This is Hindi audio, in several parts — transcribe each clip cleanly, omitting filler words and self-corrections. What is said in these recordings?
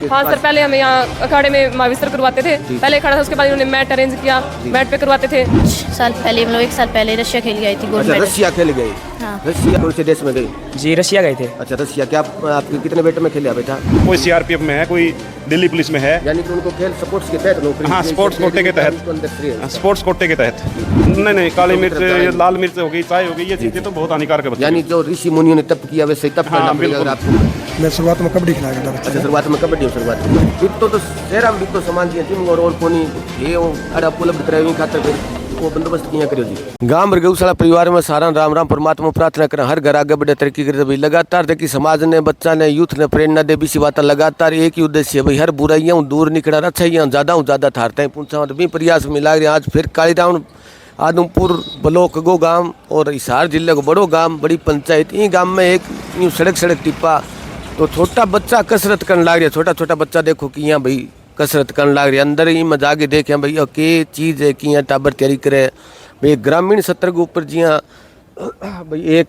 हाँ सर, पहले हमें यहाँ अखाड़े में महाविस्तर करवाते थे। पहले अखाड़ा था, उसके बाद उन्होंने मैट अरेंज किया, मैट पे करवाते थे। साल पहले मतलब 1 साल पहले रशिया खेल गई थी गोल्ड अच्छा, मेडल। रशिया खेल गई। हाँ। रशिया कौन से देश में गई? जी रशिया गए थे। अच्छा, रशिया। क्या आपके कितने बेटे में खेले बेटा? कोई सीआरपीएफ में है, कोई दिल्ली पुलिस में है। यानी कि उनको खेल स्पोर्ट्स के तहत नौकरी? हाँ, स्पोर्ट्स कोटे के तहत। स्पोर्ट्स कोटे के तहत। नहीं, काली मिर्च, लाल मिर्च हो गई, चाय हो गई, ये चीजें तो बहुत हानिकारक है। यानी जो ऋषि मुनियों ने तप किया वैसे ही तप करना पड़ेगा आपको। मैं शुरुआत में कबड्डी खिलाया था। अच्छा, शुरुआत में कबड्डी शुरुआत में तो शहर में भी तो सामान दिए टीम और कोनी ये अड़ा उपलब्ध कराई खातर फिर वो बंदोबस्त किया करियो जी। गांव गौशाला परिवार में सारा राम राम परमात्मा प्रार्थना करें हर घर आगे बढ़े तरक्की करे। भाई लगातार देखिए समाज ने, बच्चा ने, यूथ ने प्रेरणा दे बीसी बात लगातार एक ही उद्देश्य है भाई हर बुराइयां दूर निकला अच्छाइयां ज्यादा थारते हैं पूछा तो भी प्रयास मिला रहे। आज फिर काली रावण आदमपुर ब्लॉक गो गांव और हिसार जिले को बड़ो गांव बड़ी पंचायत ई गांव में एक यूँ सड़क टिप्पा तो छोटा बच्चा कसरत करने लग रहा। छोटा बच्चा देखो कि यहाँ भाई कसरत करने लग रहा। अंदर ही मजा के देखे भाई के चीज़ है कि यहाँ टाबर तैयारी करे भाई ग्रामीण सत्र के ऊपर जी हाँ भाई एक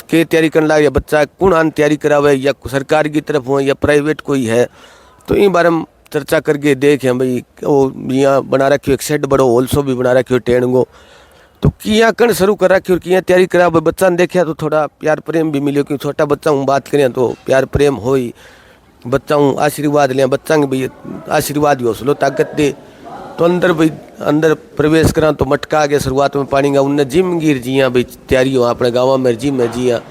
के तैयारी करने लग रहा बच्चा कौन आन तैयारी करावे या सरकार की तरफ हो या प्राइवेट कोई है तो इन बारे में चर्चा करके देखें भाई। वो यहाँ बना रखी एक शेड बड़ो होलसो भी बना रखी टेन गो तो किया कण शुरू कर रखी और किया तैयारी करा भाई बच्चा ने देखा तो थोड़ा प्यार प्रेम भी मिले क्योंकि छोटा बच्चा हूँ बात करें तो प्यार प्रेम हो ही बच्चा हूँ आशीर्वाद लिया बच्चा के भाई आशीर्वाद ही हौसलो ताकत दे तो अंदर भाई अंदर प्रवेश करा तो मटका आ गया शुरुआत में पानी का उनने जिम गिर जी हाँ भाई तैयारी हो अपने गाँव में जिम है जी हाँ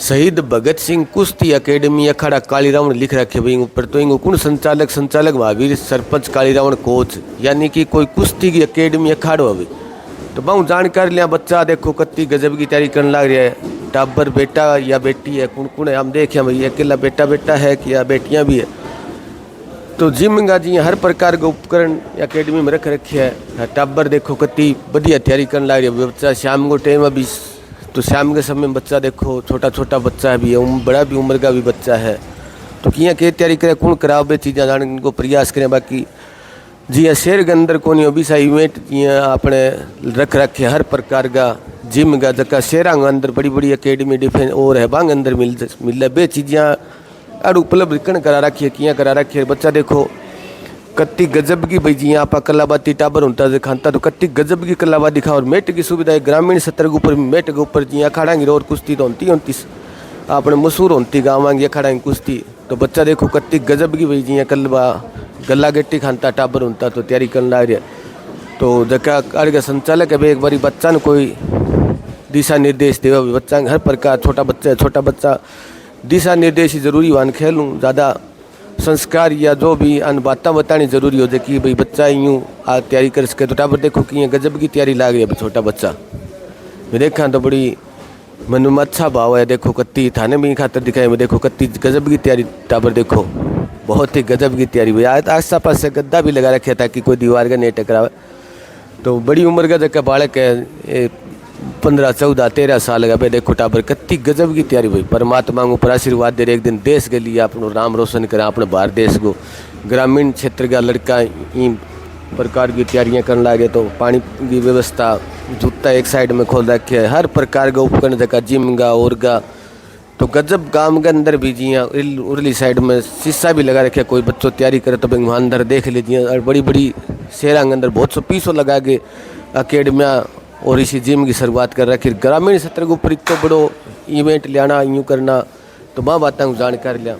शहीद भगत सिंह कुश्ती अकेडमी अखाड़ा काली रावण लिख रखे भाई ऊपर तो इनको कौन संचालक महावीर सरपंच काली रावण कोच यानी कि कोई कुश्ती की अकेडमी अखाड़ो अभी तो बहुत जानकारी लिया। बच्चा देखो कत्ती गजब की तैयारी करने लग रहा है। टाबर बेटा या बेटी है कौन है हम देखें भाई अकेला बेटा है कि या बेटियां भी है तो जिम का जी हर प्रकार के उपकरण अकेडमी में रख रखे है। टाबर देखो कत्ती बढ़िया तैयारी करने लग रही है। बच्चा शाम को टाइम अभी तो शाम के समय बच्चा देखो छोटा बच्चा भी है बड़ा भी उम्र का भी बच्चा है तो किया के तैयारी करे कौन करावे चीज़ें जानने को प्रयास करें। बाकी जी हाँ शहर के अंदर कोई अभी इवेंट जियाँ आपने रख रखे हर प्रकार का जिम का जगह शहर के अंदर बड़ी अकेडमी डिफेंस और है बांग अंदर मिल बे चीज़ें अड़ उपलब्ध कण करा रखी है किया करा रखी है। बच्चा देखो कत्ती गजब की भाई जी आप कलाबाती टाबर होता है खानता तो कत्ती गजब की कलाबाती दिखा और मेट की सुविधा है। ग्रामीण सत्र के ऊपर मेट के ऊपर जी अखाड़ा की और कुश्ती तो होती आपने मशहूर होती गाँव की अखाड़ा की कुश्ती तो बच्चा देखो कत्ती गजब की भाई जी कलबा गला गट्टी खानता टाबर होता तो तैयारी करने लग रहा तो जगह अड़ के संचालक है एक बारी बच्चा ने कोई दिशा निर्देश देवा बच्चा हर प्रकार छोटा बच्चा दिशा निर्देश ही जरूरी वान खेलूँ ज़्यादा संस्कार या जो भी अन बातें बतानी जरूरी हो जाए कि भाई बच्चा यूँ आ तैयारी कर सके तो टाबर देखो कि गजब की तैयारी लाग रही है छोटा बच्चा मैं देखा तो बड़ी मन में अच्छा भाव है। देखो कत्ती थाने में खातर दिखाई मैं देखो कत्ती गजब की तैयारी टाबर देखो बहुत ही गजब की तैयारी हुई। आस पास से गद्दा भी लगा रखा ताकि कोई दीवार का नहीं टकरावे तो बड़ी उम्र का जगह बालक है 15, 14, 13 साल का भाई देखो टाबर कत्ती गजब की तैयारी हुई। परमात्मा को ऊपर आशीर्वाद दे रहे एक दिन देश के लिए अपना नाम रोशन करें अपने भारत देश को। ग्रामीण क्षेत्र का लड़का इन प्रकार की तैयारियां करने लगे तो पानी की व्यवस्था जूता एक साइड में खोल रखे है हर प्रकार का उपकरण जगह जिम का और का तो गजब गांव के अंदर भी जी उरली साइड में शीशा भी लगा रखे कोई बच्चों तैयारी करे तो भाई वहाँ अंदर देख लीजिए और बड़ी शहर के अंदर बहुत सौ पीसों लगा के अकेडमियाँ और इसी जिम की शुरुआत कर रखी। ग्रामीण क्षेत्र के ऊपर इतना बड़ो इवेंट लियाना यूँ करना तो वहाँ बातें को जानकारी लिया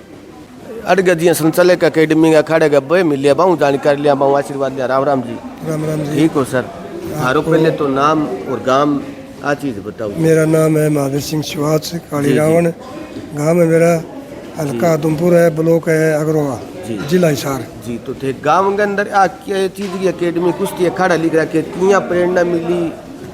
अड़ गया जी संचालक अकेडमी का खड़े का बे मिलिया बहुत जानकारी लिया बहुत आशीर्वाद लिया। राम जी ठीक हो सर। हारो पहले तो नाम और गांव आ चीज़ बताओ। मेरा नाम है महावीर सिंह सुहास काली रावण गांव है मेरा हल्का आदमपुर है ब्लॉक है अग्रोवा जिला हिसार जी। तो थे गांव के अंदर आ क्या चीज़ की अकेडमी कुश्ती अखाड़ा लिख रखे किया प्रेरणा मिली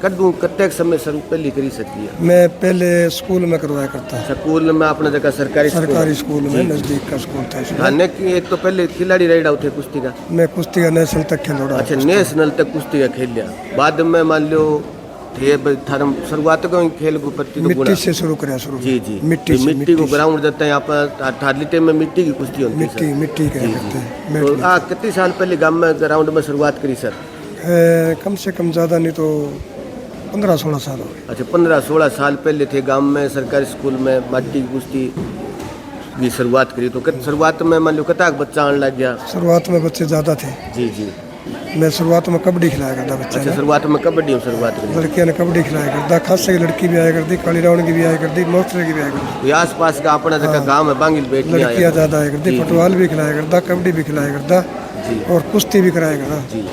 कद्दू कत्ते समय शुरू पहले करी सकती है। मैं पहले स्कूल में करवाया करता है। स्कूल में अपना जगह सरकारी स्कूल में नज़दीक का स्कूल था। खाने की एक तो पहले खिलाड़ी रह थे कुश्ती का। मैं कुश्ती का नेशनल तक खेल रहा। अच्छा नेशनल तक कुश्ती का खेल लिया बाद में मान लो थे थरम शुरुआत को खेल को प्रति तो मिट्टी से शुरू करा जी मिट्टी को ग्राउंड देते हैं यहाँ पर टाइम में मिट्टी की कुश्ती होती है मिट्टी करते हैं। तो कितने साल पहले गाँव में ग्राउंड में शुरुआत करी सर? कम से कम ज़्यादा नहीं तो 15-16 साल हो गए। अच्छा 15-16 साल पहले थे गांव में सरकारी स्कूल में मट्टी की कुश्ती की शुरुआत करी तो शुरुआत में मान लो कता बच्चा आने लग गया? शुरुआत में बच्चे ज़्यादा थे। जी जी। मैं शुरुआत में कबड्डी खिलाया करता बच्चा अच्छा, ने। शुरुआत में कबड्डी में शुरुआत करी। लड़कियां ने कबड्डी खिलाया करता, खास से लड़की भी आया करती, काली रावण की भी आया करती, मोस्टर की भी आया करती। कोई आस पास का अपना जगह गांव में बांगिल बेटियां लड़कियां ज़्यादा आया करती, फुटबॉल भी खिलाया करता, कबड्डी भी खिलाया करता जी। और कुश्ती भी कराया करता। जी,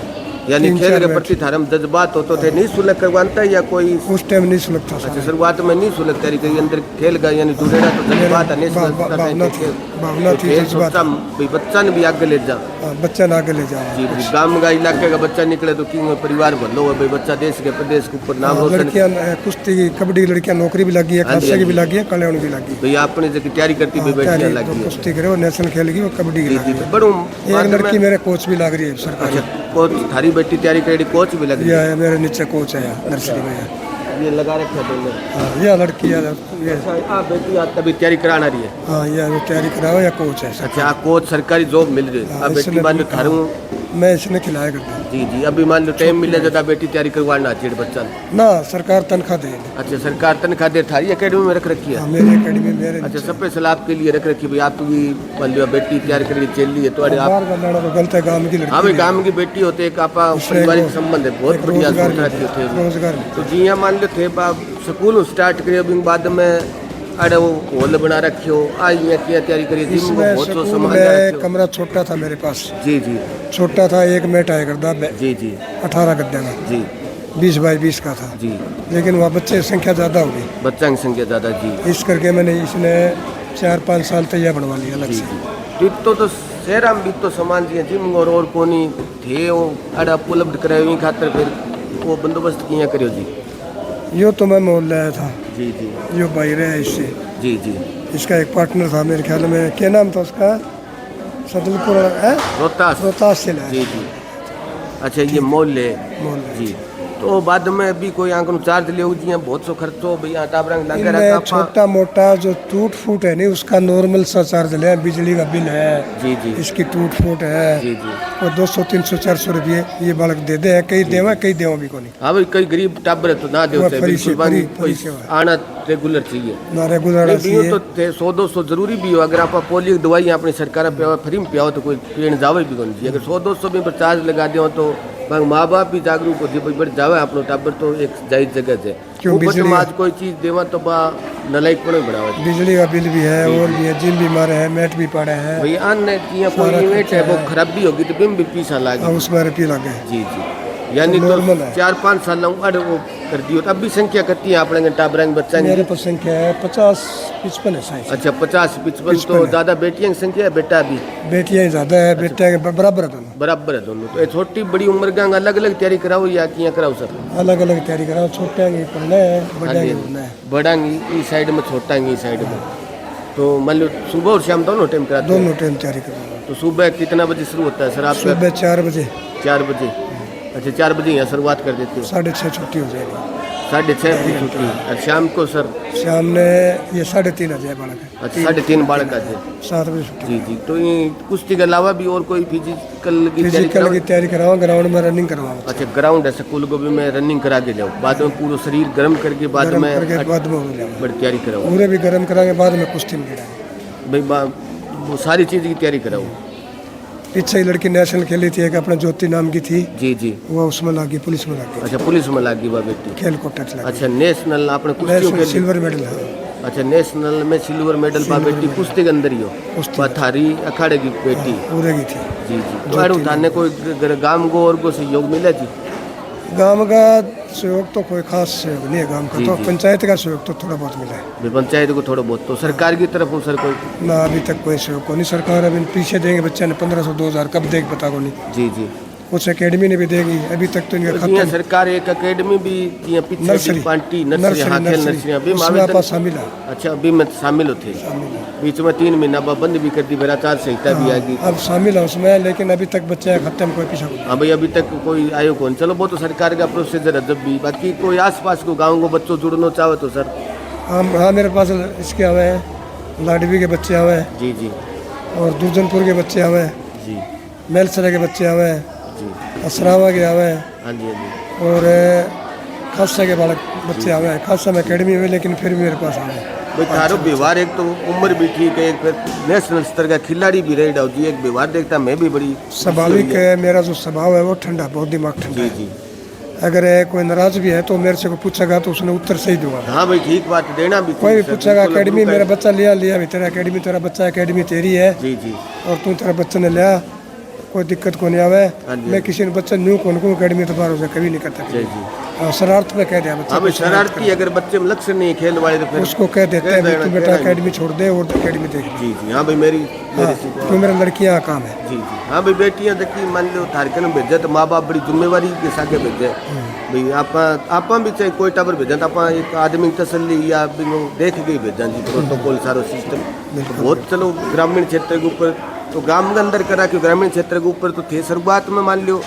यानी खेल के प्रति धर्म जज्बात होते थे, नहीं सुलग करवाता या कोई? उस टाइम नहीं सुलगता था। अच्छा, शुरुआत में नहीं सुलग तैयारी करी, अंदर खेल गया यानी जुड़ेगा तो जज्बात है, नहीं सुलगता भावना थी, भावना थी, खेल जज्बात। सोचता भाई बच्चा ने भी आगे ले जा। बच्चा ना आगे ले जाओ। जी, गांव का इलाके का बच्चा निकले तो क्यों परिवार भलो है भाई, बच्चा देश के प्रदेश के ऊपर नाम रोशन। लड़कियां कुश्ती की, कबड्डी की लड़कियां नौकरी भी लगी है, खासा की भी लगी है, कल्याण की लगी है। भैया अपनी जगह तैयारी करती भी बेटियां लगी है। कुश्ती करे, वो नेशनल खेलेगी, वो कबड्डी की लगी है। बड़ू एक लड़की मेरे कोच भी लग रही है सरकारी। कोच थारी बेटी तैयारी करेगी, कोच भी लगी ये मेरे नीचे कोच है नर्सरी में। ये लगा रखा है तुमने? हाँ, यह लड़की है ये। आप बेटी आज तभी तैयारी कराना रही है? हाँ, यह वो तैयारी कराओ या कोच है। अच्छा, कोच सरकारी जॉब मिल रही है। अब बेटी मान लो थारू मैं इसने खिलाया करता। जी जी। अभी मान लो टाइम मिले ज्यादा बेटी तैयारी करवाना चाहिए बच्चा ना, सरकार तनख्वाह दे। अच्छा, सरकार तनख्वाह दे, थारी एकेडमी में रख रखी है? हाँ, मेरी एकेडमी मेरे। अच्छा, स्पेशल आपके लिए रख रखी भाई, आप भी मान लो बेटी तैयारी करके चल रही है तो आप? बाहर का लड़ा तो गलत है, गांव की लड़की। हाँ भाई, गांव की बेटी होते एक आपा पारिवारिक संबंध है, बहुत बढ़िया सोच रखी थे। रोजगार तो जी हाँ, मान लो थे आप स्कूल स्टार्ट करे, अभी बाद में अरे वो हॉल बना रखियो, आई क्या तैयारी करी थी? इसमें बहुत स्कूल संभाल में रखियो। कमरा छोटा था मेरे पास। जी जी छोटा था, एक मैट आया करता, जी जी 18 गद्दे का, जी 20 बाई 20 का था। जी। लेकिन वहाँ बच्चे की संख्या ज़्यादा हो गई, बच्चा की संख्या ज्यादा। जी इस करके मैंने इसने 4-5 साल तैयार बनवा लिया अलग जी से। जी। तो शहर में भी तो सामान जी जिम और कोनी थे वो अड़ा उपलब्ध कराए खातर फिर वो बंदोबस्त किया करियो जी? यो तो मैं मोल लाया था। जी जी यो बाहर है इससे। जी जी। इसका एक पार्टनर था मेरे ख्याल में, क्या नाम था उसका? सदलपुर है, रोहतास। रोहतास से लाया। जी जी। अच्छा, ये मोल ले मोल जी। तो बाद में भी कोई आंकड़ों चार्ज ले जी, बहुत सो खर्चो भैया टाबरंग लगा इनमें रखा छोटा मोटा जो टूट फूट है नहीं, उसका नॉर्मल सा चार्ज ले। बिजली का बिल है, जी जी इसकी टूट फूट है, जी जी। और 200-300-400 रुपये ये बालक दे दे हैं। कई देवा, कई देवा भी को नहीं। हाँ भाई, कई गरीब टाबर है तो ना दे वो होते फ्री से- बिल्कुल बानी, फ्री कोई सेवा। आना रेगुलर चाहिए ना रेगुलर नहीं, चाहिए। तो 100-200 जरूरी भी हो। अगर आप पोलियो की दवाई अपनी सरकार पे फ्री में पियाओ तो कोई पीने जावे भी कौन जी। अगर 100-200 भी पर चार्ज लगा दो तो माँ बाप भी जागरूक होती है, बढ़ जावे अपनो टाबर तो एक जायज जगह से। क्यों ऊपर से बिजली- आज कोई चीज देवा तो बा नलायक पड़े बढ़ावा जी। बिजली का बिल भी है, और भी है, जिम भी मारे हैं, मैट भी पड़े हैं। भाई अन्य की कोई सारा इवेंट है वो खर्चा है। खराबी होगी तो बिम भी पीछा लागे। और उसमें रुपये लगे। जी जी। यानी तो तो normal है। 4-5 साल अरे वो कर दियो तब भी संख्या कितनी है अपने टाबरंग बच्चा की? मेरे पास संख्या है 50-55 है साइज। अच्छा, 50-55 55 तो है। ज्यादा बेटियों की संख्या है, बेटा भी बेटियाँ ज़्यादा है, बेटे के बराबर है दोनों। बराबर है दोनों। तो ये छोटी बड़ी उम्र का अलग अलग तैयारी कराओ या किया कराओ सर? अलग अलग तैयारी कराओ, छोटे की पढ़ना है, बड़े की पढ़ना है। बड़ांगी इस साइड में, छोटांगी इस साइड में। तो मान लो सुबह और शाम दोनों टाइम कराते हैं? दोनों टाइम तैयारी करवाओ। तो सुबह कितना बजे शुरू होता है सर आपका? सुबह 4 बजे, 4 बजे। अच्छा, 4 बजे यहाँ शुरुआत कर देते हो? 6:30 छुट्टी हो जाएगी। 6:30 बजे छुट्टी। और शाम को सर? शाम ने ये 3:30 आ जाए बालक। अच्छा, 3:30 बालक आते? 7 बजे छुट्टी। जी जी। तो ये कुश्ती के अलावा भी और कोई फिजिकल की तैयारी फिजिकल कराओ? की तैयारी कराओ, ग्राउंड में रनिंग करवाओ। अच्छा, ग्राउंड है स्कूल को भी मैं रनिंग करा के जाऊँ, बाद में पूरा शरीर गर्म करके बाद गर्म में करके बाद में हो जाएगा। बड़ी तैयारी कराऊँ पूरे भी गर्म कराएंगे, बाद में कुश्ती में गिराएंगे। भाई वो सारी चीज़ की तैयारी कराऊँ? पीछे ही लड़की नेशनल खेली थी, एक अपना ज्योति नाम की थी, जी जी। वो उसमें लगी, पुलिस में लगी, अच्छा, पुलिस में लागी बा बेटी? खेल को टच लगा। अच्छा, नेशनल आपने कुश्तियों नेशनल के सिल्वर मेडल है। अच्छा, नेशनल में सिल्वर मेडल पा बेटी कुश्ती के अंदर ही हो? कुश्ती। बा थारी अखाड़े की बेटी? पूरे की थी। जी जी। तो अरे थाने कोई गांव को और को सहयोग मिला जी? गांव का सहयोग तो कोई खास सहयोग नहीं है, गांव का जी, तो जी। पंचायत का सहयोग तो थोड़ा बहुत मिला है। भाई पंचायत को थोड़ा बहुत तो सरकार की तरफ हो सर कोई? ना, अभी तक कोई सहयोग को नहीं। सरकार अभी पीछे देंगे बच्चे ने 1500-2000 कब देख पता को नहीं। जी जी। कुछ एकेडमी ने भी देगी, अभी तक तो इनका तो खत्म। यहाँ सरकार एक एकेडमी भी यहाँ पीछे नर्सरी पार्टी नर्सरी, हाँ खेल नर्सरियाँ भी उसमें आवेदन- आप शामिल है। अच्छा, अभी मैं शामिल होते बीच में 3 महीना बाद बंद भी कर दी, मेरा आचार संहिता भी आ गई। अब शामिल है उसमें, लेकिन अभी तक बच्चे खत्म, कोई पीछा को नहीं। हाँ भाई, अभी तक कोई आयो कौन? चलो वो तो सरकार का प्रोसीजर है जब भी। बाकी कोई आसपास को गाँव को बच्चों जुड़ना चाहे तो सर? हाँ, मेरे पास इसके आवे हैं, लाडवी के बच्चे आवे हैं, जी जी और दुर्जनपुर के बच्चे आवे हैं, जी मेलसरे के बच्चे आवे हैं, जी। असरावा के आवे हैं, हाँ जी हाँ जी। और खासा के बालक बच्चे आवे हैं। खासा में अकेडमी में, लेकिन फिर भी मेरे पास आवे हैं। भाई थारो व्यवहार एक तो उम्र भी ठीक है, एक फिर नेशनल स्तर का खिलाड़ी भी रही डाउ जी, एक व्यवहार देखता मैं भी बड़ी स्वाभाविक है, मेरा जो स्वभाव है वो ठंडा, बहुत दिमाग ठंडा जी है। जी। अगर कोई नाराज भी है तो मेरे से कोई पूछेगा तो उसने उत्तर सही दूंगा। हाँ भाई ठीक बात, देना भी कोई भी चाहिए, पूछेगा बिल्कुल एकेडमी अब्रू का- मेरा बच्चा लिया भी तेरा एकेडमी, तेरा बच्चा एकेडमी तेरी है जी जी और तू तेरा बच्चे ने लिया, कोई दिक्कत को नहीं आवे। हाँ जी। मैं किसी ने बच्चा न्यू कौन को एकेडमी तो भरोसा कभी नहीं करता। जी जी। और शरारत में कह दिया बच्चा, हाँ भाई शरारती अगर बच्चे में लक्ष्य नहीं खेल वाले तो फिर उसको कह देते हैं देना, तू बेटा कहना ही। एकेडमी छोड़ दे और एकेडमी देख ले। जी जी। हाँ भाई मेरी हाँ, क्यों मेरा लड़कियाँ काम है। जी जी। हाँ भाई बेटियां देखी मान लो थारके ने भेजे तो माँ बाप बड़ी जिम्मेवारी के साथ भेजे भाई, आप भी चाहे कोई टावर भेजा तो आप एक आदमी की तसल्ली या भी वो देख के ही भेजा जी, प्रोटोकॉल सारो सिस्टम तो बहुत। चलो ग्रामीण क्षेत्र के ऊपर तो गांव के अंदर करा कि ग्रामीण क्षेत्र के ऊपर तो थे शुरुआत में मान लो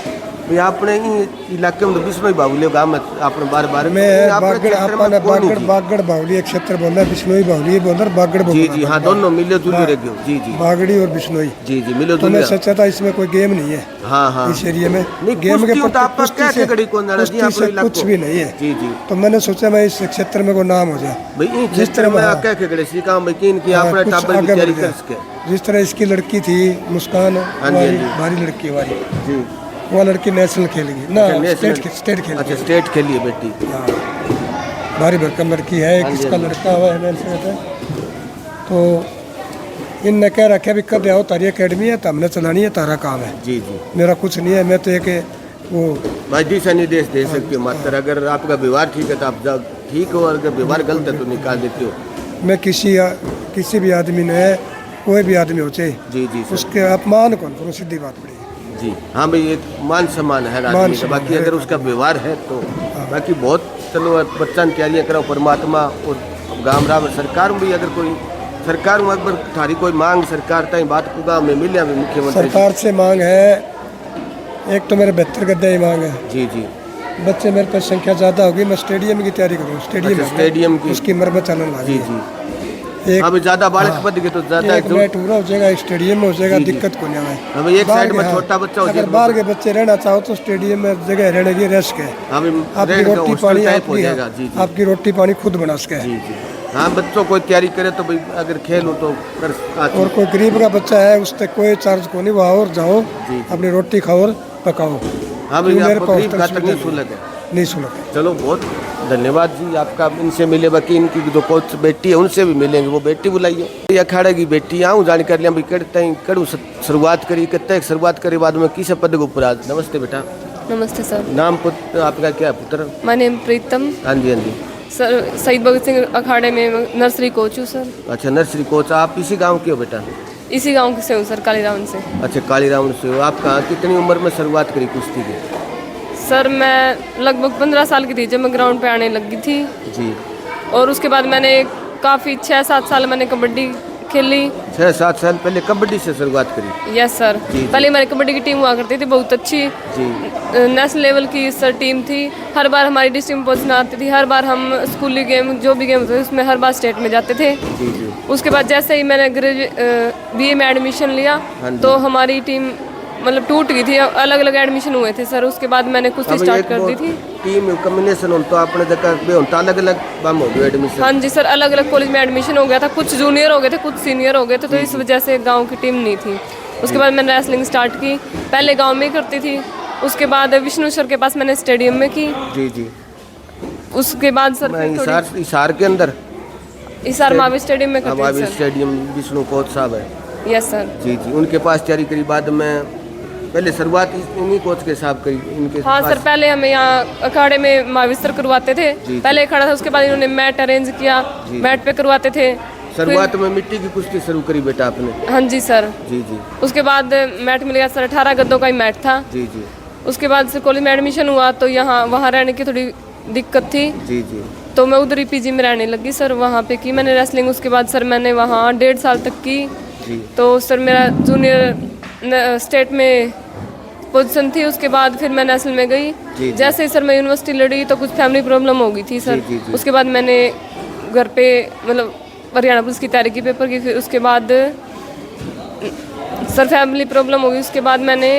भाई अपने ही इलाके में तो बिश्नोई बाहुल्य गाँव में आपने बार बार मैं बागड़ आपने बागड़ बाहुली एक क्षेत्र बोला, बिश्नोई बाहुली बोल बागड़ बोल। जी जी। हाँ दोनों मिले जुले रह गए जी जी। बागड़ी और बिश्नोई जी जी मिले तो मैं जुले। सोचा था इसमें कोई गेम नहीं है। हाँ हाँ इस एरिया में नहीं, गेम के कुश्ती तो आपका कुश्ती क्या से- खिलाड़ी कौन जाना जी, कुश्ती आपने से इलाको- कुछ भी नहीं है। जी जी। तो मैंने सोचा मैं इस क्षेत्र में कोई नाम हो जाए। भाई इन जिस क्षेत्र तरह में हाँ। क्या खिलाड़ी सी काम भाई किन की हाँ, अपना कुछ टाबर की आगे तैयारी बढ़ कर जाए। सके। जिस तरह इसकी लड़की थी मुस्कान, हाँ जी, हमारी हाँ जी। भारी लड़की हमारी, जी वो लड़की नेशनल खेलेगी ना, अच्छा, नेशनल- स्टेट खेल। अच्छा स्टेट खेली है बेटी। हाँ, भारी भरकम लड़की है, हाँ जी, किसका हाँ जी। लड़का हुआ है नेशनल है। तो इनने कह रखा भी कब आओ तारी एकेडमी है तो हमने चलानी है, तारा काम है, जी जी। मेरा कुछ नहीं है। मैं तो एक वो भाई दिशा निर्देश दे सकते हो मात्र, अगर आपका व्यवहार ठीक है तो आप जाओ ठीक हो, अगर व्यवहार गलत है तो निकाल देते हो। मैं किसी भी आदमी ने, कोई भी आदमी हो चाहे जी जी सर। उसके अपमान कौन करो, सीधी बात पड़ी। जी हाँ भाई एक मान सम्मान है मान आदमी का, सम्मान बाकी है। अगर उसका व्यवहार है तो बाकी बहुत। चलो बच्चा ने तैयारियाँ कराओ परमात्मा और गाँव राम सरकार में भी अगर कोई सरकार में अकबर थारी कोई मांग सरकार ताई बात को गाँव में मिले अभी मुख्यमंत्री जी। सरकार से मांग है, एक तो मेरे 72 गद्दे ही मांग है। जी जी। बच्चे मेरे पास संख्या ज़्यादा होगी, मैं स्टेडियम की तैयारी करूँ, स्टेडियम अच्छा, स्टेडियम की। उसकी मरम्मत चलन जी वाली है। जी। एक अभी ज्यादा बालक पद के तो ज्यादा एक मैच पूरा हो जाएगा, स्टेडियम में हो जाएगा, जी, जी। दिक्कत को नहीं आए। अभी एक बाहर साइड में के- छोटा बच्चा हो अगर जाएगा। बाहर के बच्चे रहना चाहो तो स्टेडियम में जगह रहने की रिस्क है। अभी आपकी रेड का रोटी हॉस्टल पानी टाइप हो आपकी जाएगा। जी जी। आपकी रोटी पानी खुद बना सके। जी जी। हाँ बच्चों को तैयारी करे तो भाई अगर खेल हो तो कर आती। और कोई गरीब का बच्चा है उससे कोई चार्ज को नहीं, वहाँ और जाओ जी। अपनी रोटी खाओ और पकाओ। हाँ भाई क्यों मेरे आपको पास गरीब हॉस्टल खातर नहीं सुविधा सुलग है। नहीं सुना। चलो बहुत धन्यवाद जी आपका, इनसे मिले बाकी इनकी जो कोच बेटी है उनसे भी मिलेंगे, वो बेटी बुलाइए। ये अखाड़े की बेटी आऊँ जानकारी लिया भाई कड़ते कड़ू शुरुआत करी कितने शुरुआत करी बाद में किस पद के ऊपर आज। नमस्ते बेटा। नमस्ते सर। नाम पुत्र आपका क्या है पुत्र? माय नेम प्रीतम। हाँ जी हाँ जी। सर शहीद भगत सिंह अखाड़े में नर्सरी कोच हूँ सर। अच्छा नर्सरी कोच, आप इसी गांव के हो बेटा? इसी गांव से हूँ सर, कालीराम से। अच्छा काली राउंड से हो। आप कहाँ कितनी उम्र में शुरुआत करी कुश्ती की? सर मैं लगभग 15 साल की थी जब मैं ग्राउंड पे आने लगी थी, जी। और उसके बाद मैंने काफ़ी 6-7 साल मैंने कबड्डी खेली। 6-7 साल पहले कबड्डी से शुरुआत करी? Yes sir. जी, जी। पहले हमारी कबड्डी की टीम हुआ करती थी, बहुत अच्छी जी नेशनल लेवल की सर टीम थी। हर बार हमारी डिस्ट्रिक्ट में पहुंचना आती थी, हर बार हम स्कूली गेम जो भी गेम होते थे उसमें हर बार स्टेट में जाते थे। जी जी। उसके बाद जैसे ही मैंने BA में एडमिशन लिया हाँ जी। तो हमारी टीम मतलब टूट गई थी, अलग अलग एडमिशन हुए थे सर। उसके बाद मैंने कुश्ती अब स्टार्ट एक कर वो दी थी। टीम कॉम्बिनेशन हो तो आपने देखा बे होता अलग अलग बम हो गए एडमिशन। हाँ जी सर, अलग अलग कॉलेज में एडमिशन हो गया था, कुछ जूनियर हो गए थे, कुछ सीनियर हो गए थे, तो इस वजह से गांव की टीम नहीं थी। उसके बाद मैंने रेसलिंग स्टार्ट की, पहले गांव में ही करती थी। उसके बाद विष्णु सर के पास मैंने स्टेडियम में की। जी जी। उसके बाद सर मैं फिर थोड़ी हिसार के अंदर हिसार महावीर स्टेडियम में करती हमारे थी सर। स्टेडियम विष्णु कोच साहब है। Yes sir. जी जी। उनके पास तैयारी करी, बाद में पहले शुरुआत इन्हीं कोच के साथ करी इनके हाँ पास। सर, पहले हमें यहाँ अखाड़े में महावीर सर करवाते थे। जी। पहले अखाड़ा था, उसके बाद इन्होंने मैट अरेंज किया, जी। मैट पे करवाते थे। शुरुआत में मिट्टी की कुश्ती शुरू करी बेटा आपने? हाँ जी सर। जी जी। उसके बाद मैट मिल गया सर, 18 गद्दों का ही मैट था। जी जी। उसके बाद से कॉलेज में एडमिशन हुआ तो यहाँ वहाँ रहने की थोड़ी दिक्कत थी, जी जी। तो मैं उधर ही PG में रहने लगी सर। वहाँ पे की मैंने रेसलिंग। उसके बाद सर मैंने वहाँ 1.5 साल तक की। जी। तो सर मेरा जूनियर स्टेट में पोजीशन थी। उसके बाद फिर मैं नेशनल में गई। जी। जैसे ही सर मैं यूनिवर्सिटी लड़ी तो कुछ फैमिली प्रॉब्लम हो गई थी सर। जी, जी। उसके बाद मैंने घर पे मतलब हरियाणा पुलिस की तैयारी की, पेपर की। फिर उसके बाद सर फैमिली प्रॉब्लम हो गई। उसके बाद मैंने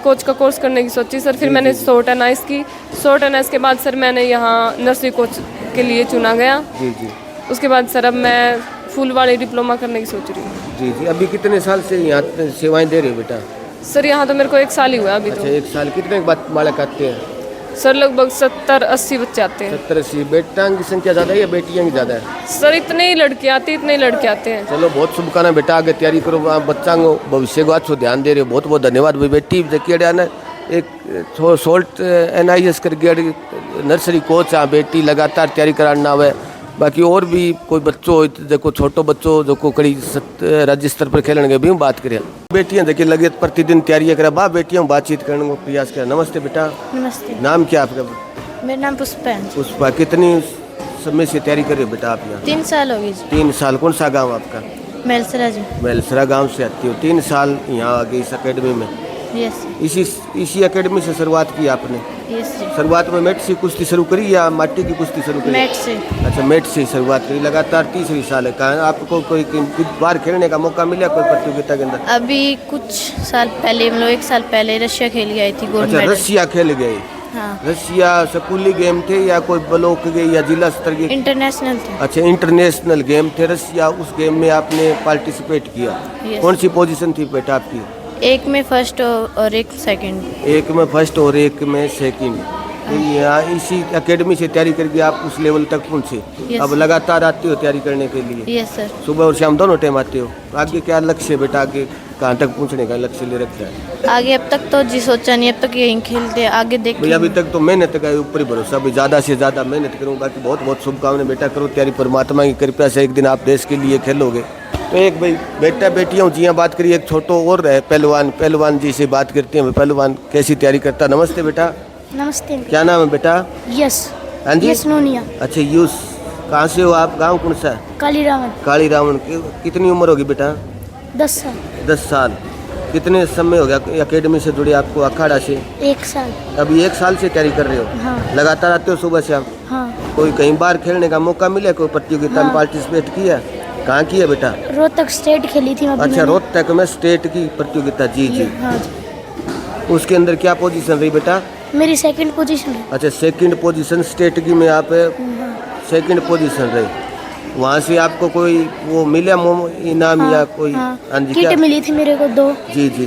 कोच का कोर्स करने की सोची सर। फिर मैंने शॉर्ट एंड आइस की। शॉर्ट एंड आइस के बाद सर मैंने यहाँ नर्सरी कोच के लिए चुना गया। जी जी। उसके बाद सर अब मैं फूल वाले डिप्लोमा करने की सोच रही हूँ। जी जी। अभी कितने साल से यहाँ सेवाएं दे रहे हो बेटा? सर यहाँ तो मेरे को 1 साल ही हुआ अभी अच्छा, तो। 1 साल। कितने बात बालक आते हैं? सर लगभग 70-80 बच्चे आते हैं। 70-80। बेटा की संख्या ज़्यादा है या बेटियाँ की ज़्यादा है? सर इतने ही लड़के आते हैं, इतने ही लड़के आते हैं। चलो बहुत शुभकामनाएं बेटा, आगे तैयारी करो, आप बच्चा को भविष्य को अच्छो ध्यान दे रहे हो, बहुत बहुत धन्यवाद भाई। बेटी देखिए ना, एक सोल्ट NIS करके नर्सरी कोच हाँ, बेटी लगातार तैयारी कराना हुआ। बाकी और भी कोई बच्चों देखो, छोटो बच्चों जो को कड़ी राज्य स्तर पर खेलने के भी बात करें। बेटियां देखिए लगे प्रतिदिन तैयारी करा, बा बेटियां बातचीत करने को प्रयास करें। नमस्ते बेटा। नमस्ते। नाम क्या आपका? मेरा नाम पुष्पा है। पुष्पा। कितनी समय से तैयारी कर रहे हो बेटा आप यहाँ? 3 साल हो गए जी। 3 साल। कौन सा गाँव आपका? मेलसरा जी। मेलसरा गाँव से आती हो। 3 साल यहाँ आ गई इस अकेडमी में। यस इसी अकेडमी से शुरुआत की आपने? यस जी। शुरुआत में मैट से कुश्ती शुरू करी या माटी की कुश्ती शुरू करी? मैट से। अच्छा, मैट से शुरुआत करी। लगातार तीसरी साल है। कहा आपको कोई बार खेलने का मौका मिला कोई प्रतियोगिता के अंदर? अभी कुछ साल पहले मतलब 1 साल पहले रशिया खेल के आई थी गोल्ड अच्छा, मेडल। रशिया खेल गए। हाँ। रशिया स्कूली गेम थे या कोई ब्लॉक गए या जिला स्तर के? इंटरनेशनल थे। अच्छा, इंटरनेशनल गेम थे रशिया। उस गेम में आपने पार्टिसिपेट किया। Yes. कौन सी पोजीशन थी बेटा आपकी? एक में फर्स्ट और एक सेकंड। एक में फर्स्ट और एक में सेकंड। तो यहाँ इसी एकेडमी से तैयारी करके आप उस लेवल तक पहुँचे। Yes. अब लगातार आते हो तैयारी करने के लिए? Yes sir. सुबह और शाम दोनों टाइम आते हो। आगे क्या लक्ष्य है बेटा? आगे कहाँ तक पहुँचने का लक्ष्य ले रखा है? आगे अब तक तो जी सोचा नहीं, अब तक यहीं खेलते, आगे भाई देखेंगे। अभी तक तो मेहनत का ऊपर ही भरोसा, अभी ज़्यादा से ज़्यादा मेहनत करूँ। बाकी बहुत बहुत शुभकामनाएं बेटा, करो तैयारी, परमात्मा की कृपा से एक दिन आप देश के लिए खेलोगे। तो एक भाई बेटा बेटियों जी यहाँ बात करिए, एक छोटो और है पहलवान जी से बात करते हैं। पहलवान कैसी तैयारी करता? नमस्ते बेटा। नमस्ते। क्या नाम है बेटा? यस। हाँ जी। यस नोनिया। अच्छा यूस, कहाँ से हो आप? गाँव कौन सा? काली रावण। काली रावण। कितनी उम्र होगी बेटा? 10 साल। 10 साल। कितने समय हो गया एकेडमी से जुड़े आपको, अखाड़ा से? 1 साल। अभी 1 साल से तैयारी कर रहे हो? हाँ। लगातार आते हो सुबह से आप? हाँ। कोई कहीं बार खेलने का मौका मिला? कोई प्रतियोगिता में पार्टिसिपेट किया? कहाँ किया बेटा? रोहतक स्टेट खेली थी अभी अच्छा, मैंने। रोहतक में स्टेट की प्रतियोगिता। जी जी। हाँ जी। उसके अंदर क्या पोजीशन रही बेटा? मेरी सेकंड पोजीशन है। अच्छा, सेकंड पोजीशन स्टेट की में आप सेकंड पोजीशन रही। वहाँ से आपको कोई वो मिला इनाम या कोई? हाँ। हाँ जी। किट क्या? मिली थी मेरे को 2। जी जी।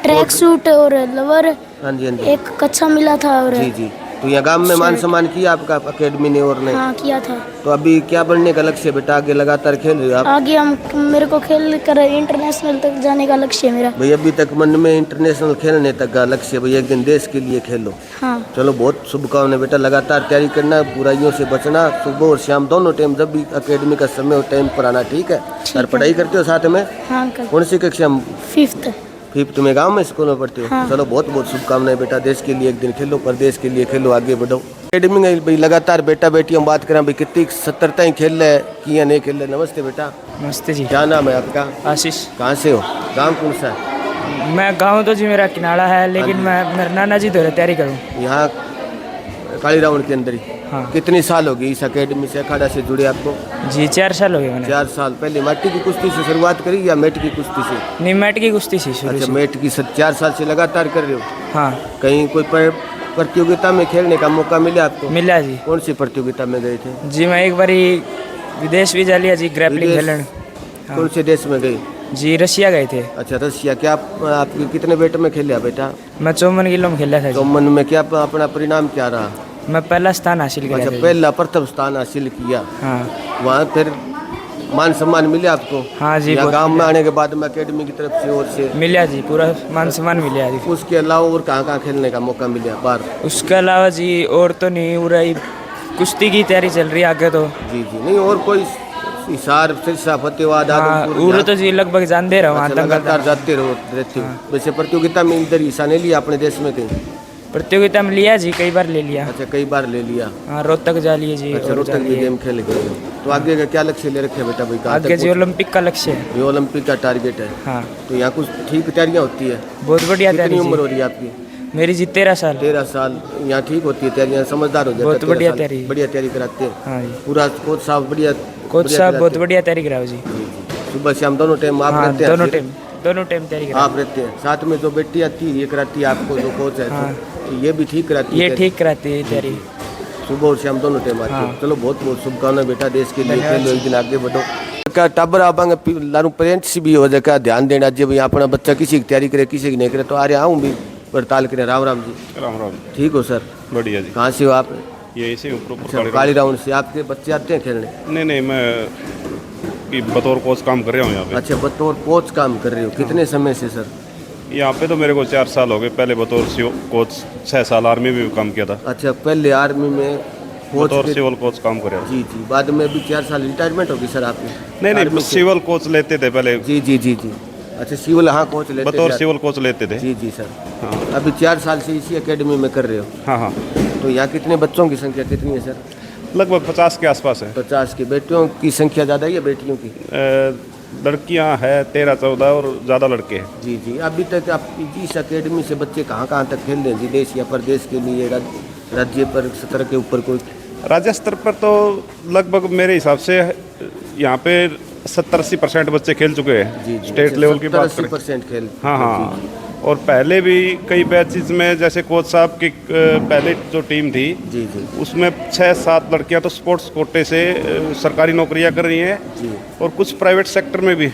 ट्रैक सूट और लवर, हाँ जी हाँ जी। एक कच्छा मिला था और जी जी। तो यहाँ गांव में मान सम्मान किया आपका अकेडमी ने और नहीं? हाँ किया था। तो अभी क्या बनने का लक्ष्य है बेटा? आगे लगातार खेल रहे हो आप? आगे मेरे को खेल कर इंटरनेशनल तक जाने का लक्ष्य है मेरा। भाई अभी तक मन में इंटरनेशनल खेलने तक का लक्ष्य है भाई, एक दिन देश के लिए खेलो। हाँ। चलो बहुत शुभकामनाएं बेटा, लगातार तैयारी करना, बुराइयों से बचना, सुबह और शाम दोनों टाइम जब भी एकेडमी का समय हो टाइम पर आना, ठीक है? और पढ़ाई करते हो साथ में? हाँ अंकल। कौन सी कक्षा में? 5th। 5th में गाँव में स्कूल में पढ़ते हो? हाँ। चलो बहुत बहुत शुभकामनाएं बेटा, देश के लिए एक दिन खेलो, प्रदेश के लिए खेलो, आगे बढ़ो। एकेडमी में भाई लगातार बेटा बेटी हम बात करें भाई, कितनी 70 तक खेल रहे कि या नहीं खेल रहे? नमस्ते बेटा। नमस्ते जी। क्या नाम है आपका? आशीष। कहाँ से हो? गाँव कौन सा है? मैं गांव तो जी मेरा किनारा है, लेकिन मैं मेरा नाना जी तो तैयारी करूँ। यहाँ काली रावण के अंदर ही? हाँ। कितनी साल हो गई इस अकेडमी से, अखाड़ा से जुड़े आपको? जी 4 साल हो गए मैंने। 4 साल। पहले माटी की कुश्ती से शुरुआत करी या मैट की कुश्ती से? नहीं, मैट की कुश्ती से शुरू अच्छा, से। मैट की 4 साल से लगातार कर रहे हो? हाँ। कहीं कोई प्रतियोगिता में खेलने का मौका मिला आपको? मिला जी। कौन सी प्रतियोगिता में गए थे? जी मैं एक बारी विदेश भी जा लिया जी, ग्रैपलिंग विदेश? खेलने। कौन से देश में गए? जी रशिया गए थे। अच्छा, रशिया। क्या आपके कितने वेट में खेले बेटा? मैं 54 किलो में खेला था जी। 54 में। क्या अपना परिणाम क्या रहा? मैं पहला स्थान हासिल किया अच्छा, था जी। पहला प्रथम स्थान हासिल किया। हाँ। वहाँ फिर मान सम्मान मिले आपको? हाँ जी, या बहुत गांव में आने के बाद में अकेडमी की तरफ से और से? मिला जी, पूरा मान सम्मान मिला जी। उसके अलावा और कहाँ खेलने का मौका मिला बाहर? उसके अलावा जी और तो नहीं, पूरा कुश्ती की तैयारी चल रही है आगे तो। जी जी। नहीं और कोई हिसार सिरसा फतेहाबाद हाँ, आदमपुर? उर तो जी लगभग जानते रहो। अच्छा, वहाँ लगातार जाते रहो रहते हो। वैसे प्रतियोगिता में इधर हिस्सा नहीं लिया अपने देश में कहीं? प्रतियोगिता में लिया जी, कई बार ले लिया। अच्छा, कई बार ले लिया। हाँ, रोहतक जा लिए जी। अच्छा, और रोहतक जा भी लिए। गेम खेल गए हो। तो आगे का क्या लक्ष्य ले रखे बेटा भाई? कहाँ आगे तक जी ओलंपिक का लक्ष्य है। ये ओलंपिक का टारगेट है? हाँ। तो यहाँ कुछ ठीक तैयारियाँ होती है? बहुत बढ़िया कितनी तैयारी उम्र जी। हो रही है आपकी? मेरी जी 13 साल। 13 साल। यहाँ ठीक होती है तैयारियाँ? समझदार हो जाते हैं? बहुत 13 बढ़िया साल। तैयारी। बढ़िया तैयारी कराते हैं? हाँ जी। पूरा कोच साहब बढ़िया? कोच बढ़िया साहब बहुत खिलाते बढ़िया तैयारी कराओ जी। हैं? सुबह शाम दोनों टाइम आप हाँ, रहते हैं? दोनों टाइम तैयारी कराओ। आप रहते हैं साथ में? जो बेटी आती है ये कराती है आपको जो कोच है? हाँ। तो ये भी ठीक कराती है? ये ठीक कराती है तैयारी। सुबह और शाम दोनों टाइम आते हो। चलो बहुत बहुत शुभकामनाएं बेटा, देश के लिए खेलो, एक दिन आगे बढ़ो। का टाबर आपांगे लारू पेरेंट्स भी हो जाए का ध्यान देना, जब यहाँ अपना बच्चा किसी की तैयारी करे किसी की नहीं करे तो आ रहे आऊँ भी पड़ताल करें। राम राम जी। राम राम। ठीक हो सर? बढ़िया जी। कहाँ से हो आप? ये इसे ऊपर अच्छा, काली राउंड से। आपके बच्चे आते हैं खेलने? नहीं नहीं, मैं बतौर कोच काम कर रहा हूँ यहाँ पे। अच्छा, बतौर कोच काम कर रहे हो, कितने समय से सर? यहाँ पे तो मेरे को 4 साल हो गए। पहले बतौर कोच 6 साल आर्मी में भी काम किया था। अच्छा, पहले आर्मी में बतौर सिविल कोच काम कर रहा हूँ। जी जी। बाद में भी 4 साल रिटायरमेंट होगी सर आपने? नहीं, सिविल कोच लेते थे पहले। जी जी जी जी। अच्छा, सिविल, हाँ कोच लेते बतौर थे। सिविल कोच लेते थे। जी जी सर। हाँ अभी 4 साल से इसी एकेडमी में कर रहे हो? हाँ हाँ। तो यहाँ कितने बच्चों की संख्या कितनी है सर? लगभग 50 के आसपास है। 50 की। बेटियों की संख्या ज़्यादा है या बेटियों की? लड़कियां हैं 13-14 और ज़्यादा लड़के हैं। जी जी। अभी तक आप इस एकेडमी से बच्चे कहाँ कहाँ तक खेल रहे हैं जी, देश या प्रदेश के लिए, राज्य पर स्तर के ऊपर कोई? राज्य स्तर पर तो लगभग मेरे हिसाब से यहाँ पे 70-80% बच्चे खेल चुके हैं। जी जी। स्टेट लेवल की बात करें। 70% खेल। हाँ हाँ। और पहले भी कई बैचेस में, जैसे कोच साहब की पहले जो टीम थी जी जी, उसमें 6-7 लड़कियां तो स्पोर्ट्स कोटे से सरकारी नौकरियां कर रही हैं जी। और कुछ प्राइवेट सेक्टर में भी।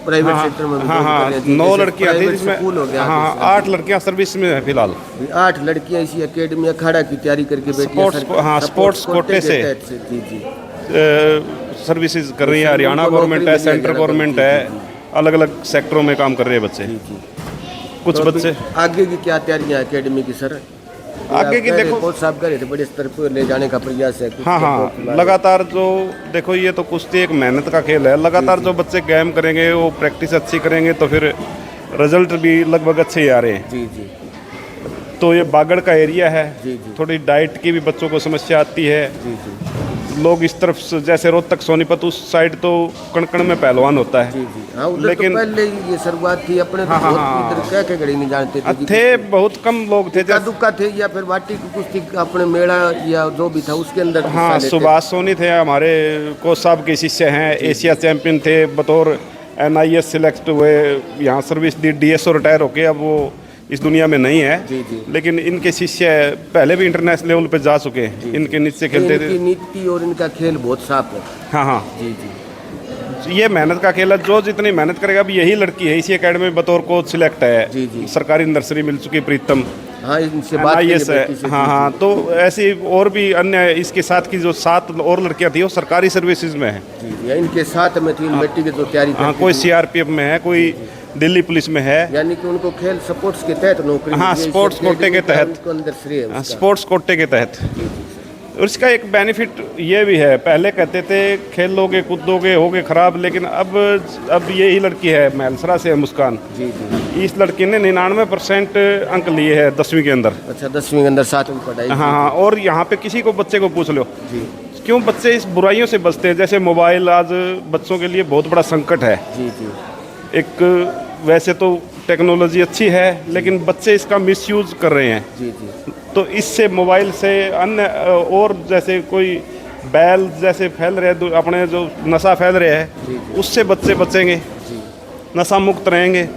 प्राइवेट सेक्टर में भी हाँ हाँ, 9 लड़कियां थी जिसमें हाँ 8 लड़कियां सर्विस में है फिलहाल। 8 लड़कियां इसी एकेडमी अखाड़ा की तैयारी करके स्पोर्ट्स कोटे से जी जी सर्विसेज कर रही है। हरियाणा गवर्नमेंट है, सेंट्रल गवर्नमेंट है, अलग अलग सेक्टरों में काम कर रहे हैं बच्चे। कुछ बच्चे। आगे की क्या तैयारियां एकेडमी की सर? आगे की देखो, कोच साहब कह रहे थे बड़े स्तर पर ले जाने का प्रयास है। हाँ हाँ, लगातार जो देखो, ये तो कुश्ती एक मेहनत का खेल है। लगातार जो बच्चे गेम करेंगे, वो प्रैक्टिस अच्छी करेंगे तो फिर रिजल्ट भी लगभग अच्छे ही आ रहे हैं। जी जी। तो ये बागड़ का एरिया है। जी जी। थोड़ी डाइट की भी बच्चों को समस्या आती है। जी जी। लोग इस तरफ से जैसे रोहतक सोनीपत उस साइड तो कण में पहलवान होता है। जी जी। हाँ, उधर लेकिन तो पहले ही ये शुरुआत थी अपने। तो हाँ, बहुत इधर क्या क्या घड़ी नहीं जानते थे, बहुत कम लोग थे। दुक्का थे या फिर वाटी की कुश्ती अपने मेला या जो भी था उसके अंदर। हाँ, सुभाष सोनी थे हमारे कोच साहब के शिष्य हैं। एशिया चैंपियन थे, बतौर NIS सिलेक्ट हुए, यहाँ सर्विस दी, DSO रिटायर होके अब वो इस दुनिया में नहीं है। जी जी। लेकिन इनके शिष्य पहले भी इंटरनेशनल लेवल पे जा चुके हैं। इनके नीचे खेलते थे। इनकी नीति और इनका खेल बहुत साफ है। हाँ हाँ जी जी। ये मेहनत का खेल है। जो जितनी मेहनत करेगा, अब यही लड़की है इसी एकेडमी में बतौर कोच सिलेक्ट है। जी जी। सरकारी नर्सरी मिल चुकी प्रीतम। हाँ, इनसे बात NIS है। हाँ हाँ, तो ऐसी और भी अन्य इसके साथ की जो 7 और लड़कियां थी वो सरकारी सर्विसेज में है। जी, इनके साथ में 3 बेटी की जो तैयारी। हाँ, कोई CRPF में है, कोई दिल्ली पुलिस में है। यानी कि उनको खेल स्पोर्ट्स के तहत नौकरी। हाँ, स्पोर्ट्स कोटे के तहत। अंदर श्रेय है उसका। स्पोर्ट्स कोटे के तहत। और इसका एक बेनिफिट ये भी है, पहले कहते थे खेलोगे कूदोगे होगे खराब, लेकिन अब यही लड़की है मैलसरा से है, मुस्कान। जी जी। इस लड़की ने 99% अंक लिए हैं 10वीं के अंदर। अच्छा, 10वीं के अंदर 7वीं पढ़ाई। हाँ हाँ। और यहाँ पे किसी को बच्चे को पूछ लो जी, क्यों बच्चे इस बुराइयों से बचते हैं। जैसे मोबाइल आज बच्चों के लिए बहुत बड़ा संकट है। जी जी। एक वैसे तो टेक्नोलॉजी अच्छी है, लेकिन बच्चे इसका मिसयूज कर रहे हैं। जी जी। तो इससे मोबाइल से अन्य और जैसे कोई बैल जैसे फैल रहे, अपने जो नशा फैल रहे हैं, उससे बच्चे बचेंगे, नशा मुक्त रहेंगे।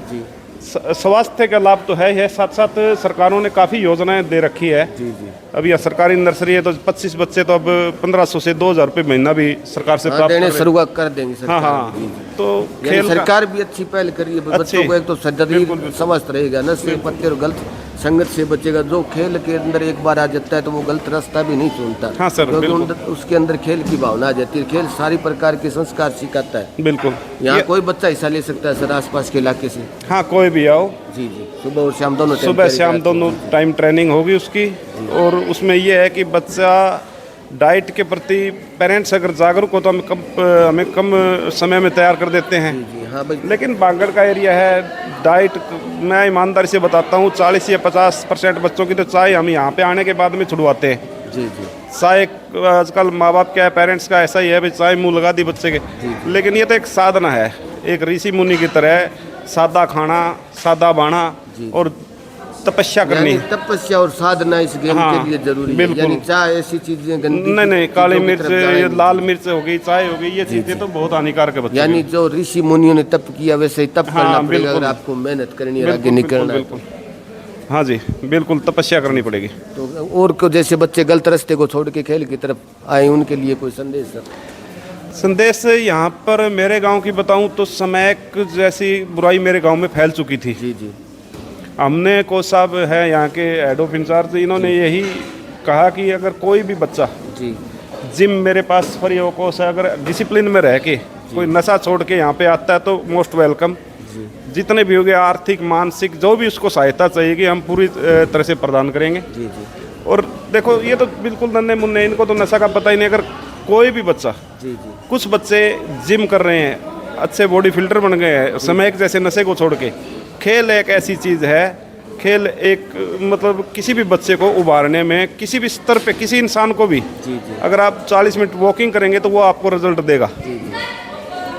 स्वास्थ्य का लाभ तो है ही है, साथ साथ सरकारों ने काफ़ी योजनाएं दे रखी है। जी जी। अब यह सरकारी नर्सरी है तो 25 बच्चे तो अब 1500 से 2000 रुपये महीना भी सरकार से प्राप्त देने शुरुआत कर देंगे सरकार। हाँ हाँ। जी जी। तो खेल सरकार भी अच्छी पहल करी है। बच्चों को एक तो शरीर समस्त रहेगा, नशे पत्ते और गलत संगत से बचेगा। जो खेल के अंदर एक बार आ जाता है तो वो गलत रास्ता भी नहीं चुनता। हाँ सर, क्योंकि उसके अंदर खेल की भावना आ जाती है। खेल सारी प्रकार के संस्कार सिखाता है। बिल्कुल। यहाँ कोई बच्चा हिस्सा ले सकता है सर, आसपास के इलाके से। हाँ, कोई भी आओ। जी जी। सुबह और शाम दोनों सुबह शाम दोनों टाइम ट्रेनिंग होगी उसकी। और उसमें यह है कि बच्चा डाइट के प्रति पेरेंट्स अगर जागरूक हो तो हमें कम समय में तैयार कर देते हैं। जी हाँ भाई। लेकिन बागड़ का एरिया है, डाइट मैं ईमानदारी से बताता हूँ 40 या 50% बच्चों की तो चाय हम यहाँ पे आने के बाद में छुड़वाते हैं। जी जी। चाय आजकल माँ बाप क्या है, पेरेंट्स का ऐसा ही है भाई, चाय मुँह लगा दी बच्चे के। लेकिन ये तो एक साधना है, एक ऋषि मुनि की तरह सादा खाना, सादा बाना और तपस्या करनी। तपस्या और साधना इस गेम के लिए जरूरी है। यानी चाय ऐसी चीजें गंदी नहीं, काली मिर्च, लाल मिर्च हो गई, चाय हो गई, ये चीजें तो बहुत हानिकारक है बच्चों। यानी जो ऋषि मुनियों ने तप किया वैसे ही तप करना पड़ेगा अगर आपको मेहनत करनी है, आगे निकलना है। हाँ जी, बिल्कुल तपस्या करनी पड़ेगी। तो और को जैसे बच्चे गलत रास्ते को छोड़ के खेल की तरफ आए उनके लिए कोई संदेश सर? संदेश यहाँ पर मेरे गांव की बताऊं तो समैक जैसी बुराई मेरे गांव में फैल चुकी थी। जी जी हमने कोच साहब है यहाँ के हेड ऑफ इंचार्ज, इन्होंने यही कहा कि अगर कोई भी बच्चा जी जिम मेरे पास फ्री हो कोच है, अगर डिसिप्लिन में रह के कोई नशा छोड़ के यहाँ पे आता है तो मोस्ट वेलकम। जितने भी हो गए आर्थिक मानसिक जो भी उसको सहायता चाहिए कि हम पूरी तरह से प्रदान करेंगे। जी जी और देखो ये तो बिल्कुल नन्हे मुन्ने, इनको तो नशा का पता ही नहीं। अगर कोई भी बच्चा, जी जी कुछ बच्चे जिम कर रहे हैं, अच्छे बॉडी फिल्टर बन गए हैं समय जैसे नशे को छोड़ के। खेल एक ऐसी चीज़ है, खेल एक मतलब किसी भी बच्चे को उभारने में किसी भी स्तर पे किसी इंसान को भी जी जी अगर आप 40 मिनट वॉकिंग करेंगे तो वो आपको रिजल्ट देगा।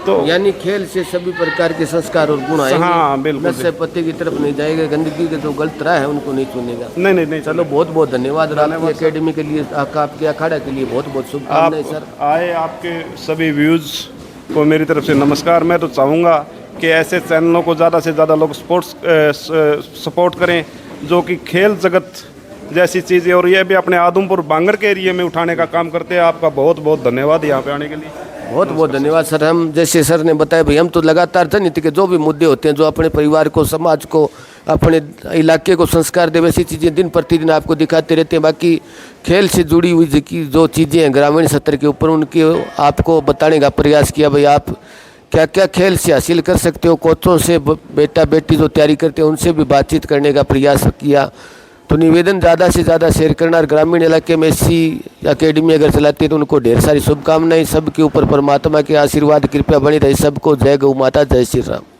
तो यानी खेल से सभी प्रकार के संस्कार और गुण आएंगे। हाँ, बिल्कुल। नशे पत्ते की तरफ नहीं जाएगा, गंदगी के जो गलत राह है उनको नहीं चुनेगा। नहीं चलो बहुत बहुत धन्यवाद आपकी एकेडमी के लिए, आपके अखाड़ा के लिए बहुत बहुत आप शुभकामनाएं सर। आए, आपके सभी व्यूज़ को मेरी तरफ से नमस्कार। मैं तो चाहूँगा कि ऐसे चैनलों को ज़्यादा से ज़्यादा लोग सपोर्ट करें जो कि खेल जगत जैसी चीज़ें, और ये भी अपने आदमपुर बांगर के एरिया में उठाने का काम करते हैं। आपका बहुत बहुत धन्यवाद यहाँ पे आने के लिए। बहुत बहुत धन्यवाद सर। हम जैसे सर ने बताया भाई, हम तो लगातार जनित के जो भी मुद्दे होते हैं जो अपने परिवार को, समाज को, अपने इलाके को संस्कार दे, वैसी चीज़ें दिन प्रतिदिन आपको दिखाते रहते हैं। बाकी खेल से जुड़ी हुई जो चीज़ें हैं ग्रामीण स्तर के ऊपर, उनके आपको बताने का प्रयास किया भाई आप क्या क्या खेल से हासिल कर सकते हो। कोचों से बेटा बेटी जो तैयारी करते हैं उनसे भी बातचीत करने का प्रयास किया। तो निवेदन ज़्यादा से ज़्यादा शेयर करना, और ग्रामीण इलाके में ऐसी एकेडमी अगर चलाती है तो उनको ढेर सारी शुभकामनाएं। सबके ऊपर परमात्मा के आशीर्वाद कृपया बनी रही। सबको जय गौ माता, जय श्री राम।